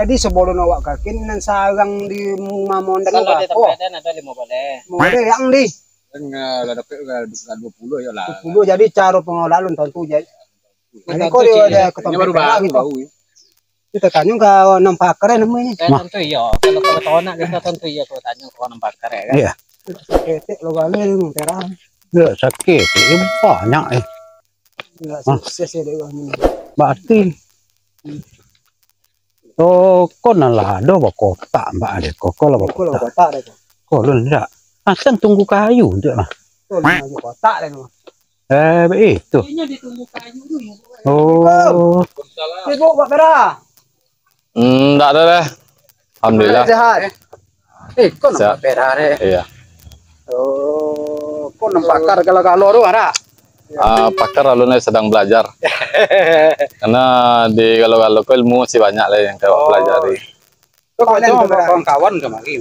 Jadi sebelum awak kakin nan sarang di mamon dan Kalau di oh, tempatnya ada 5 boleh. boleh yang di Enggak dapat 20 ya lah. 10 jadi cara pengolahan tentu jadi. Ini kok Tentu, dia Cik. ketemu Ini baru baru. kita tanya ke nampak keren namanya. Tentu iya. Kalau kau tahu nak kita tentu iya kau tanya kau nampak keren kan. Iya. Ketek lo kali merah. Ya sakit, banyak Enggak sukses ya dewa ini. berarti. Oh, kok nalado ba kota mbak ada kok lah Kok lo kota. kotak deh. Kok lu ndak? Asan tunggu kayu ndak mah. Kok lo maju kotak deh. Begitu. Ini ditunggu kayu dulu. Oh, Sibuk Pak Pera. Enggak ada deh. Alhamdulillah. Sehat. Kok Sehat. nampak Pera deh. Iya. Oh, kok nampak kar kalau lu ada. Pakar alunnya sedang belajar. Karena di kalau ilmu masih banyak lah yang kita pelajari. Kok cuma kawan-kawan kemarin.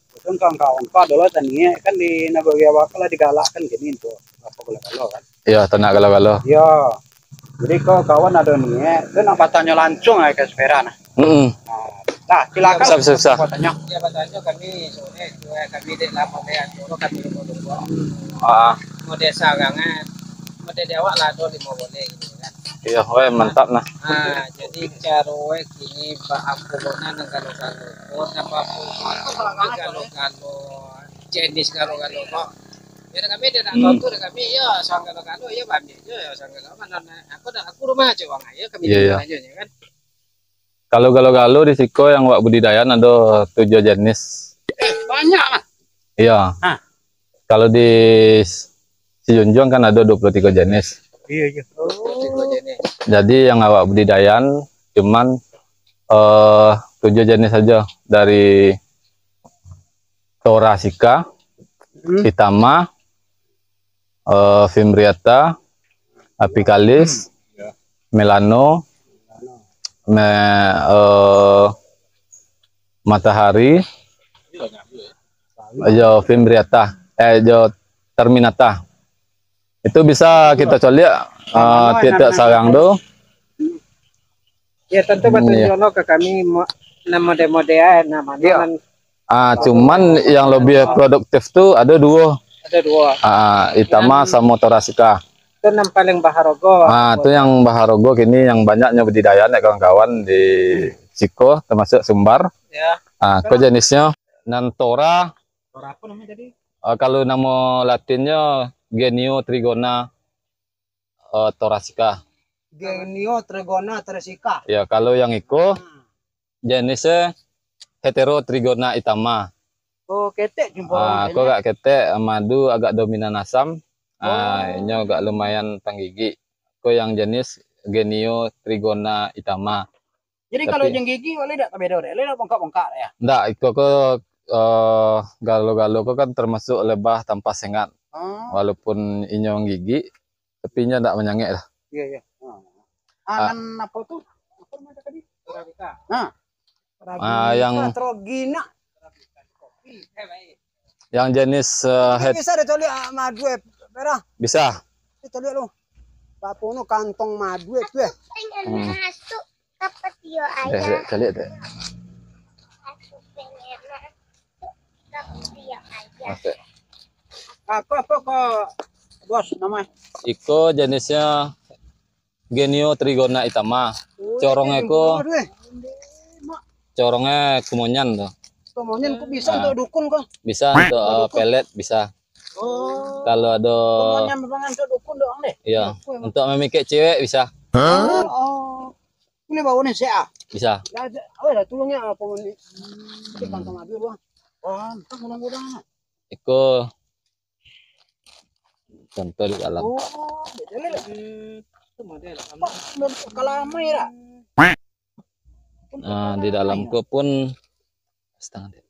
Betul kawan-kawan kau dulu tadinya kan di Nagoya Wakala digalakkan gini tuh apa kalau kan. Iya, tenak kalau. Ya. Jadi kau kawan ada nih, itu nak tanya langsung aja ke Sfera nah. Nah, silakan. Bisa. Tanya. Ya batanya kami sore kami di lapor ya dulu kami mau dulu. Mau desa gangan. Mau di awak lah do 5 boleh gitu kan. Iya, weh mantap nah. Jadi cara kini pak ampulona nang kalau oh napa kalau jenis kalau kok. Ya kami tidak tahu kami ya sang kalau ya bami ya sang kalau mana aku rumah aja wang ya kami aja kan. Kalau di Siko yang wak budidayan ada 7 jenis. Banyak lah. Iya. Kalau di Sijunjung kan ada 23 jenis. Iya. Jadi yang awak budidayan cuman 7 jenis saja dari Thoracea, Pitama, Fimbriata, Apicalis, Melano, Matahari, jo Fimbriata, jo Terminata. Itu bisa kita coba titik sarang tuh. Ya tentu betul jono ke kami mode-mode namanya. Cuman yang lebih produktif tuh ada 2. Ada 2. Itama sama Thoracea. Itu yang paling baharogo. Itu yang baharogo kini yang banyaknya budidaya ya kawan-kawan di Siko termasuk Sumbar. Ya. Kok jenisnya Nantora. Tora apa namanya tadi? Kalau nama latinnya Genio Trigona Thoracea. Genio Trigona Thoracea. Ya, kalau yang Iko jenisnya Hetero Trigona Itama. Oh, ketek jumpa. Kok gak ketek, madu agak dominan asam. Ini agak lumayan penggigi. Kok yang jenis Genio Trigona Itama. Jadi kalau yang gigi boleh tak beda deh. Boleh bongkak-bongkak ya. Enggak, Iko galo-galo kok kan termasuk lebah tanpa sengat. Walaupun inyong gigi, tapi nya enggak menyengek lah. Iya. Anan apa tuh? Apa namanya tadi? Yang Trogina. Yang jenis Bisa dicoli madu Pera. bisa. Kita lihat lu. Papono kantong madu itu ya. Pengen masuk dapat dia ayah. Lihat deh. Aku pengen masuk dapat dia ayah. Oke. Apa kok bos namanya? Iko jenisnya Genio Trigona Itama. Corongnya ko corongnya kemonyan tuh. Kemonyan kok bisa untuk dukun kok? Bisa untuk pelet bisa. Kalau ada Kemonyan memang untuk dukun doang deh. iya, untuk memikir cewek bisa. Ini baunya saya. Bisa. Ada tulungnya apa ini? Kita kantong madu doang. Entah mudah-mudahan. Iko contoh di dalam. Itu model Kalamai ya. Di dalamku pun setengah deh.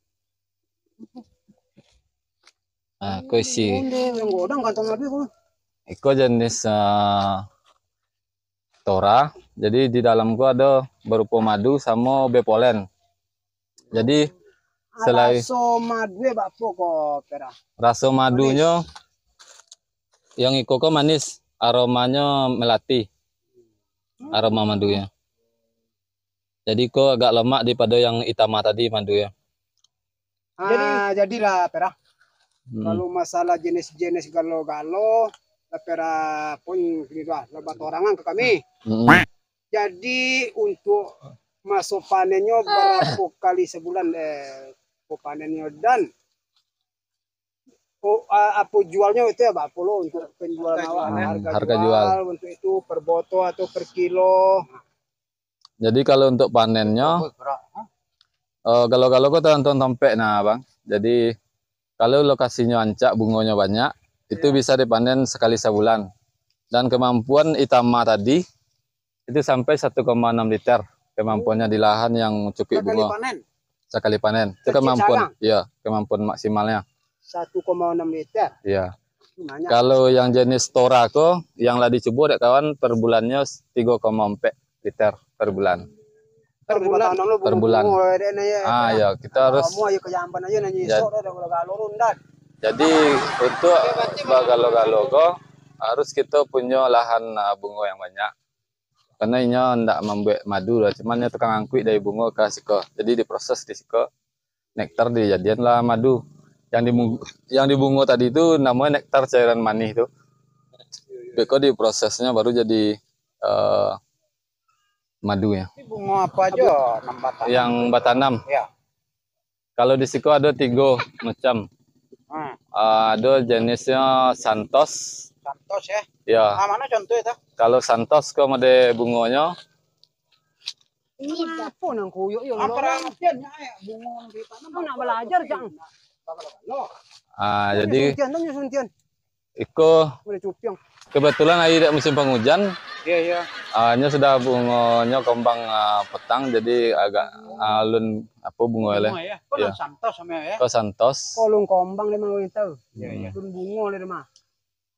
Aku isi. Yang godang kantong madu. Iko jenis Tora. Jadi di dalamku ada berupa madu sama bepolen. Jadi selain madu ya bapak kok Pera. rasa madunya yang Iko kok manis, aromanya melati. Aroma madunya. Jadi kok agak lemak daripada yang Itama tadi madu ya. Jadilah Pera. Hmm. Kalau masalah jenis-jenis galo-galo, Pera pun gitu lebat orangan ke kami. Hmm. Jadi untuk masuk panennya berapa kali sebulan panennya dan apa jualnya itu ya Pak Polo untuk penjualan awal harga jual untuk itu per botol atau per kilo. Jadi kalau untuk panennya galo-galo kok tergantung tempe nah Bang. Jadi kalau lokasinya ancak bunganya banyak itu bisa dipanen sekali sebulan. Dan kemampuan Itama tadi itu sampai 1,6 liter kemampuannya di lahan yang cukup bunga. Sekali panen. Itu kemampuan, ya kemampuan maksimalnya. 1,6 liter. Iya. Kalau yang jenis Torako yang lah dicoba dek kawan per bulannya 3,4 liter per bulan. Per bulan. Ya kita harus. Jadi untuk galo-galo kok harus kita punya lahan bunga yang banyak. Karena ini tidak membuat madu lah, cuman tukang angkut dari bunga ke siko. Jadi diproses di siko, nektar dijadianlah madu. Yang di bunga tadi itu namanya nektar cairan manis itu. Beko diprosesnya baru jadi madu ya. Bunga apa aja? Yang batanam. Ya. Kalau di siko ada 3 macam. Ada jenisnya Santos. Santos ya. Ya. Mana contoh itu? Kalau Santos kok ada bunganya. Ini apa nang kuyuk ya? Apa ngapian ya bunga di tanam nak belajar jang. Jadi suntian. Iko Boleh cupiang. kebetulan air musim penghujan. Iya. Nya sudah bunganya kembang petang jadi agak alun apa bunga le. Ya. Santos sama ya. Kok Santos. Kolong kembang lima itu. Iya. Bunga le mah.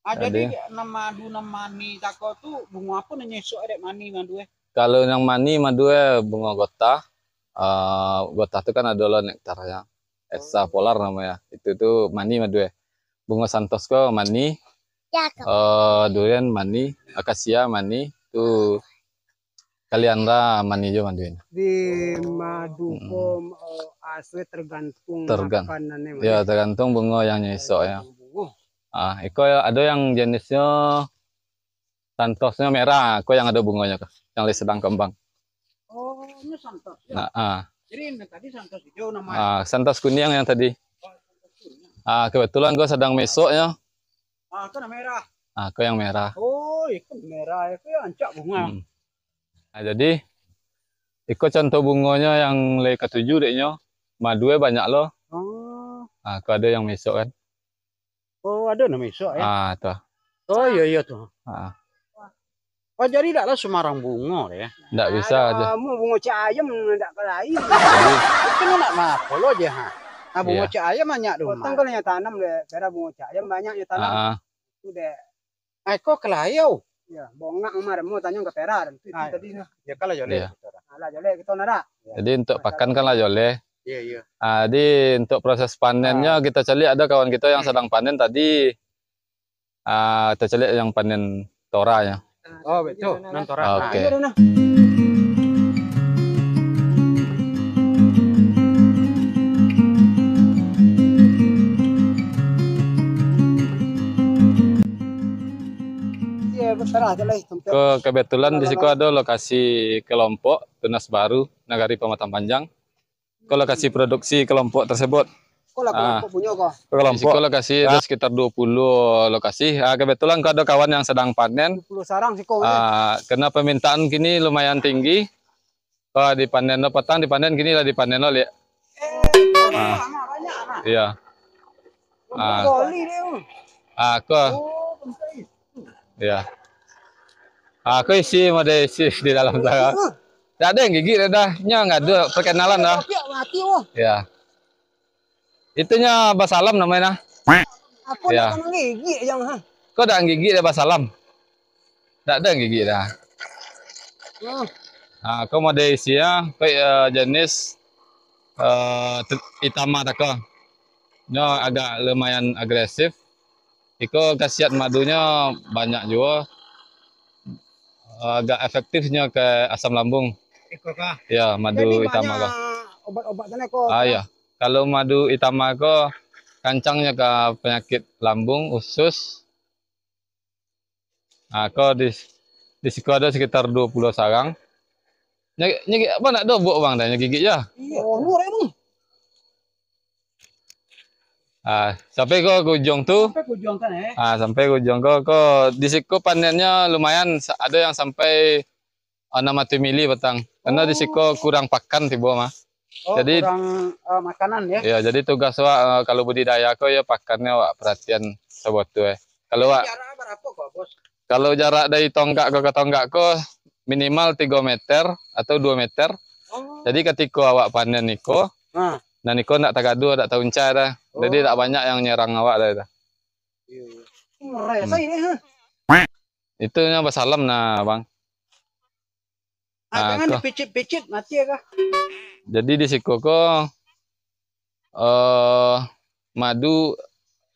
Jadi madu mani tako tuh bunga apa nyesuk ada mani madu Kalau yang mani madu bunga gota. Gota itu kan ada nektarnya. Esa polar namanya. Itu tuh mani madu Bunga Santos kok mani. Durian mani, akasia mani, tuh kalianra mani juga madu ini. Di madu kom asli tergantung makanannya. Ya tergantung bunga yang nyesok ya. Iko ada yang jenisnya Santosnya merah, kok yang ada bunganya yang sedang kembang. Oh, ini Santos. Ya. Jadi ini tadi Santos hijau namanya. Santos kuning yang tadi. Kebetulan gue sedang mesok ya. Itu merah. Kok yang merah. Oh, itu merah, itu ancak bunga. Jadi ikut contoh bunganya yang le ke-7 deknya. Madunya banyak loh. Kok ada yang mesok kan. Oh, ada nama mesok ya. Tuh. Oh, iya tuh. Oh, jadi tidaklah Semarang bunga ya. Enggak bisa aja. Kamu bunga cayam enggak kelain. Itu nak apa lo aja bunga cayam banyak tuh. Tanggal yang tanam deh, kira bunga cayam banyak yang tanam. Itu deh. Kok kelayau? Ya, bongak kemarin mau tanya ke Pera itu tadi ya kalau jole. Lah jole kita nara. Jadi untuk pakan kan lah jole. Iya. Jadi untuk proses panennya kita cari ada kawan kita yang sedang panen tadi. Kita cari yang panen tora ya. Oh betul, non tora. Oke. Kebetulan di situ ada lokasi kelompok Tunas Baru Nagari Pematang Panjang. Ke lokasi produksi kelompok tersebut. Kelompok lokasi ada sekitar 20 lokasi. Kebetulan ada kawan yang sedang panen. 20 sarang sih karena permintaan kini lumayan tinggi. Kalau dipanen petang dipanen kini lah dipanen lihat. Iya. Ya. Aku isi mode isi di dalam sana. Tidak ada yang gigit dah. Nggak ada perkenalan dah. Ya. Itunya basalam namanya. Apa ya. Gigit yang Kok ada yang gigit ya basalam? Tidak ada yang gigit dah. Aku mode isi ya kayak jenis Itama tako. Nya agak lumayan agresif. Iko khasiat madunya banyak juga. Agak efektifnya ke asam lambung. Ya, madu Jadi itama banyak ko. obat-obatannya kok. Ya. Kalau madu itama ko kancangnya ke penyakit lambung, usus. Ko di siku ada sekitar 20 sarang. Nyegi apa nak dobok bang dah gigit ya. Iya. Oh, nur ini. Sampai ke ujung tuh. Sampai ujung kan ya. Sampai ujung ko di siku panennya lumayan, ada yang sampai 6 mili petang. Karena di siku kurang pakan tiba mah. Oh, jadi kurang makanan ya. Ya, jadi tugas wak kalau budidaya ko ya pakannya wak perhatian sebut tuh. Kalau wak Jarak berapa kok, Bos? kalau jarak dari tonggak ke tonggak ko minimal 3 meter atau 2 meter. Oh. Jadi ketika awak panen niko, dan niko ndak tagadu, ndak taunca dah. Jadi tak banyak yang nyerang awak dah. Resa ini, Itu nya basalam nah, Bang. Jangan dipicit-picit mati ya kah? Jadi di siku ko madu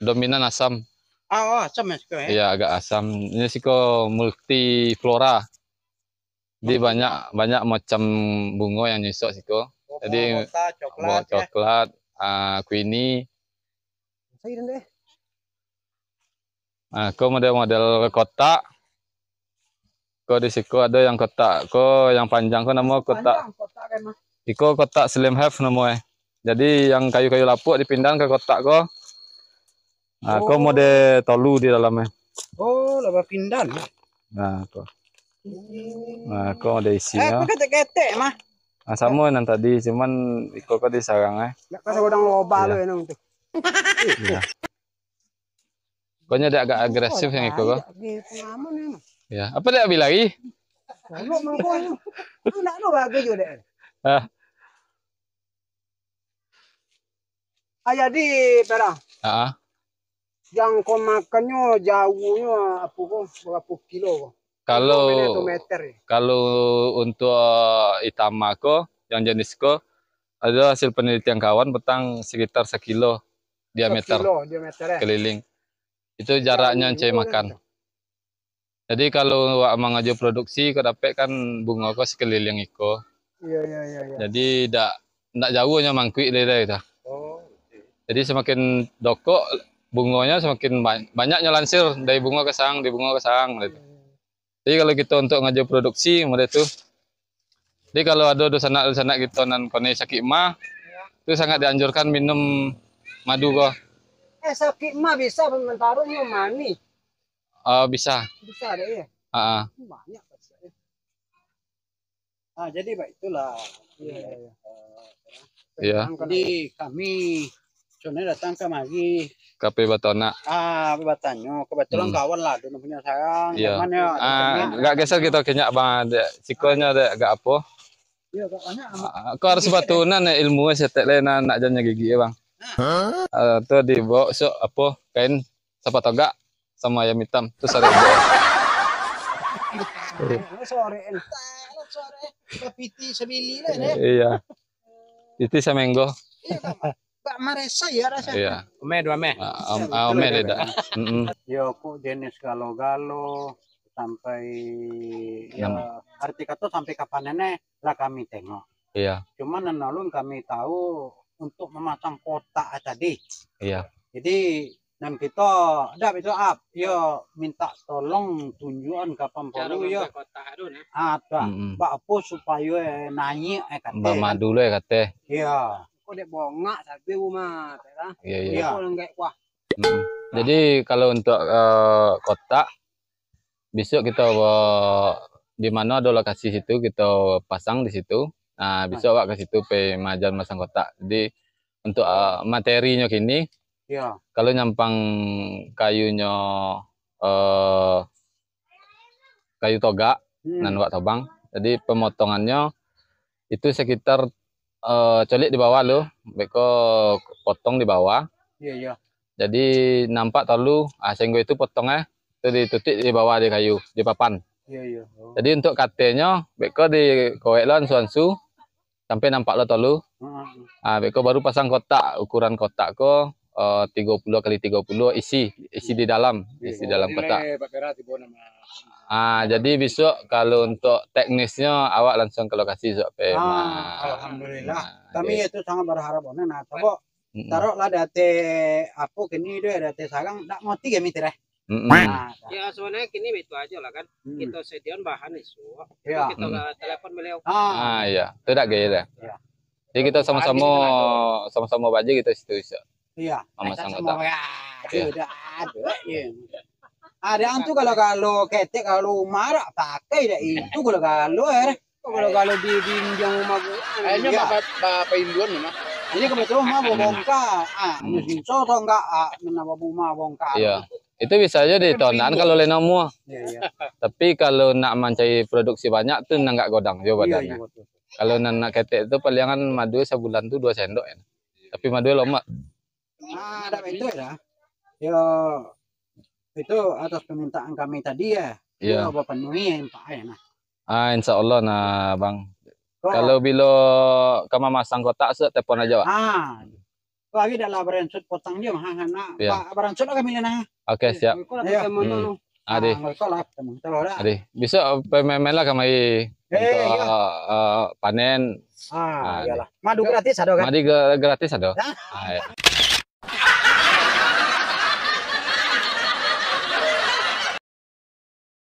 dominan asam. Asam ya, Iya, agak asam. Ini siku multiflora. Jadi banyak macam bunga yang nyusuk siku. Jadi coklat, queenie. Ko model kotak. Ko di siku ada yang kotak. Ko yang panjang ko nama kotak. Iko kotak slim half namanya. Jadi yang kayu-kayu lapuk dipindahin ke kotak ko. Ko mode tolu di dalamnya. Oh, laba pindan. Ko ada isinya. Ketek-ketek mah. Sama yang tadi, cuman iko ko di sarangnya. Nggak kasih udang loba lo yang tuh. Iya. Koknya dia agak agresif yang iko ko. Pengalaman emang. Ya, apa dia ambil lagi? Lalu mangkok. Enggak lo bagus juga deh. Jadi perang. Yang kau makannya jauhnya apa kok berapa kilo? Kalau meter. Kalau untuk itama ko yang jenis ko ada hasil penelitian kawan petang sekitar 1 kilo diameter. Keliling. Itu jaraknya cai makan. Jadi kalau wak mengaju produksi ko dapat kan bunga ko sekeliling iko. Iya. Jadi ndak jauhnya mangkui dari itu. Jadi semakin dokok bunganya semakin banyaknya lansir dari bunga ke sarang, gitu. Jadi kalau kita untuk ngaju produksi model itu. Jadi kalau ada dosanak gitu nan kone sakit mah itu sangat dianjurkan minum madu kok. Sakit mah bisa mementarungnya mani. Bisa. Bisa deh ya. Banyak pasti. Jadi itulah. Iya. Jadi kami soalnya datang kemari. KP Batona. Batanyo. Kebetulan kawan lah dulu punya sarang. Iya. Enggak geser gitu kayaknya Bang. Sikonya ada agak apa? Iya, kakaknya kau harus batunan ya ilmu setek lena nak jangan gigi ya Bang. Tuh dibawa apa kain sapat toga sama ayam hitam terus ada sore kapiti sebili lah deh. Iya. Itu semenggo. Iya, Pak Maresa ya rasanya. Iya. Ome. Ome beda. Yo kok jenis galo-galo sampai ya arti kata sampai kapan nenek lah kami tengok. Iya. Cuman nolong kami tahu untuk memasang kotak tadi. Iya. Jadi dan kita ada itu yo minta tolong tunjukan kapan perlu yo. Ada. Apa supaya naik kata. Mama dulu ya kata. Iya. Kok dek bongak tapi rumah ya. Iya. Enggak wah. Jadi kalau untuk kotak besok kita di mana ada lokasi situ kita pasang di situ. Nah, besok wak ke situ pe majan masang kotak. Jadi untuk materinya kini ya. Kalau nyampang kayunya kayu toga nan wak tobang. Jadi pemotongannya itu sekitar colik di bawah loh. Beko potong di bawah. Iya. Jadi nampak terlalu sehingga itu potongnya itu ditutik di bawah di kayu, di papan. Iya. Jadi untuk katenya beko di koek lan sampai nampak lo terlalu. Beko baru pasang kotak, ukuran kotak ko 30 kali 30 isi di dalam kotak. Jadi besok kalau untuk teknisnya awak langsung ke lokasi Sok Pe. Alhamdulillah. Kami itu sangat berharap nah coba taruhlah date apa kini dia date sarang tak mati kami tireh. Ya soalnya kini itu aja lah kan. Kita sediakan bahan itu. Iya. Kita telepon beliau. Iya, itu dah gaya dah. Jadi kita sama-sama baju kita situ Sok. Iya. Sama-sama. Ada antu kalau ketek kalau marah pakai dah itu kalau di rumah gua. Kayaknya bapak induan mana? Ini kebetulan mah bongkar. Mungkin contoh enggak menambah rumah bongkar. Iya. Itu bisa aja ditondan kalau lena mua. Iya. Tapi kalau nak mencari produksi banyak tuh enggak godang jo badannya. Kalau nak ketek itu palingan madu sebulan tuh 2 sendok ya. Tapi madu lama. Ada itu ya. Ya itu atas permintaan kami tadi ya. Iya. Bapak penuhi Pak ya nah. Insya Allah nah Bang. Kalau bila kamu masang kotak telepon aja Pak. Lagi dah lah beransut potang dia mah nak. Pak beransut kami nah. Oke siap. Adi. Adi. Besok pemain lah kami untuk panen. Iyalah. Madu gratis ada kan? Madu gratis ada.